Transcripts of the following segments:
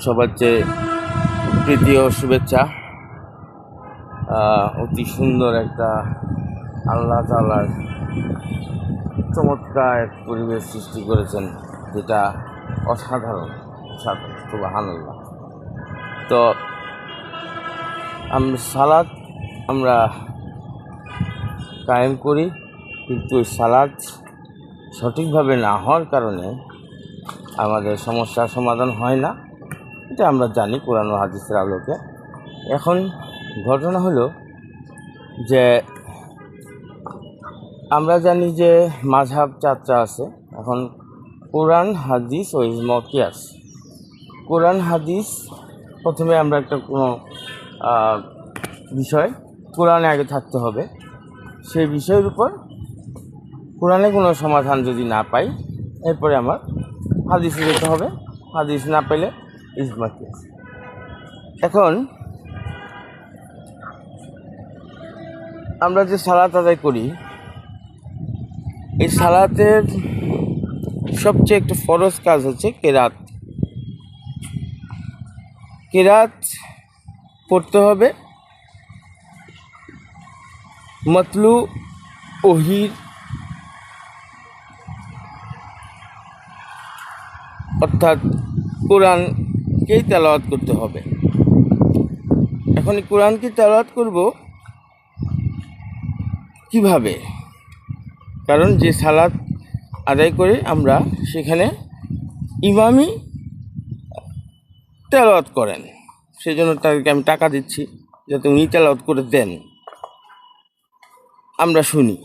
সবার চেয়ে প্রীতি ও শুভেচ্ছা। অতি সুন্দর একটা আল্লাহ তাআলার চমৎকার এক পরিবেশ সৃষ্টি করেছেন, যেটা অসাধারণ। সুবহানাল্লাহ। তো সালাত আমরা কায়েম করি, কিন্তু ওই সালাত সঠিকভাবে না হওয়ার কারণে আমাদের সমস্যার সমাধান হয় না। এটা আমরা জানি কোরআন ও হাদিসের আলোকে। এখন ঘটনা হলো যে আমরা জানি যে মাযহাব চারটা আছে। এখন কোরআন, হাদিস ও ইজমা কিয়াস। কোরআন হাদিস, প্রথমে আমরা একটা কোনো বিষয় কোরআনে আগে থাকতে হবে। সেই বিষয়ের উপর কোরআনে কোনো সমাধান যদি না পাই, এরপরে আমার হাদিসে যেতে হবে। হাদিস না পেলে ইজমা কিয়াস। এখন আমরা যে সালাত আদায় করি, এই সালাতের সবচেয়ে একটা ফরজ কাজ হচ্ছে কেরাত। কেরাত পড়তে হবে মতলু ওহির, অর্থাৎ কোরআনকেই তেলাওয়াত করতে হবে। এখন এই কোরআনকে তেলাওয়াত করব কিভাবে? কারণ যে সালাত আদায় করে আমরা, সেখানে ইমামই তেলাওয়াত করেন, সেই জন্য তাদেরকে আমি টাকা দিচ্ছি যাতে উনি তেলাওয়াত করে দেন, আমরা শুনি।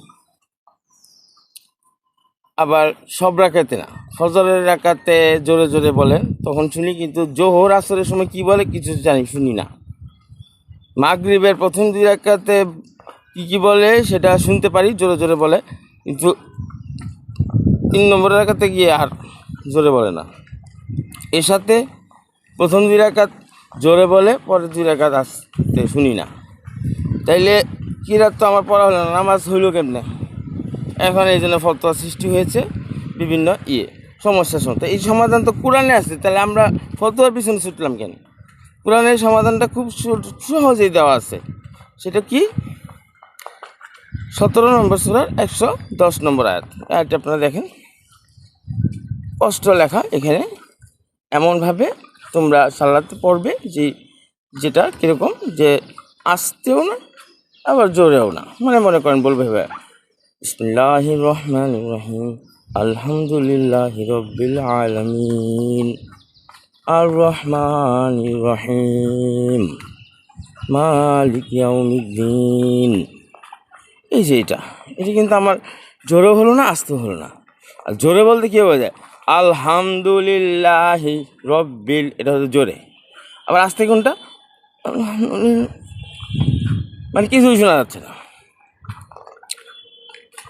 আবার সব রাকাতে না, ফজরের রাকাতে জোরে জোরে বলেন, তখন শুনি, কিন্তু জোহর আসরের সময় কি বলে কিছু শুনি না। মাগরিবের প্রথম 2 রাকাতে কি বলে সেটা শুনতে পারি, জোরে জোরে বলে, কিন্তু 3 নম্বরের রাকাতে গিয়ে আর জোরে বলে না। এর সাথে প্রথম 2 রাকাত জোরে বলে, পরের 2 রাকাত আসতে শুনি না। তাইলে কিরাত তো আমার পড়া হলো না, নামাজ হইল কেমনে? এখন এই জন্য ফতোয়া সৃষ্টি হয়েছে বিভিন্ন সমস্যার সময়। এই সমাধান তো কোরআনে আছে, তাহলে আমরা ফতোয়ার পিছনে ছুটলাম কেন? কোরআনের সমাধানটা খুব সহজেই দেওয়া আছে। সেটা কি? 17 নম্বর সূরার 110 নম্বর আয়াত। আয়াতটা আপনারা দেখেন, স্পষ্ট লেখা এখানে, এমনভাবে তোমরা সালাতে পড়বে যেটা কীরকম, যে আস্তেও না আবার জোরেও না। মনে করেন বলবে বিসমিল্লাহির রহমানির রহিম, আলহামদুলিল্লাহি রাব্বিল আলামিন, আর রহমানির রহিম, মালিক ইয়াউমিদ্দিন। এই যে এটা কিন্তু আমার জোরেও হলো না, আস্তেও হলো না। আর জোরে বলতে কী বোঝা যায়? আলহামদুলিল্লাহি রব্বিল, এটা হচ্ছে জোরে। আবার আস্তে কোনটা? মানে কিছুই শোনা যাচ্ছে না।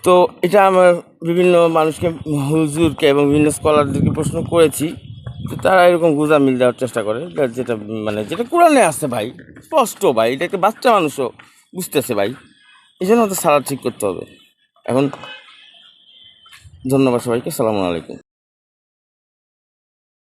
তো এটা আমার বিভিন্ন মানুষকে, হুজুরকে এবং বিভিন্ন স্কলারদেরকে প্রশ্ন করেছি, তো তারা এরকম গুজামিল দেওয়ার চেষ্টা করে, যেটা কোরআনে আছে ভাই, স্পষ্ট ভাই, এটা একটা বাচ্চা মানুষও বুঝতেছে ভাই। এই জন্য তো সালাত ঠিক করতে হবে। এখন ধন্যবাদ সবাইকে, আসসালামু আলাইকুম।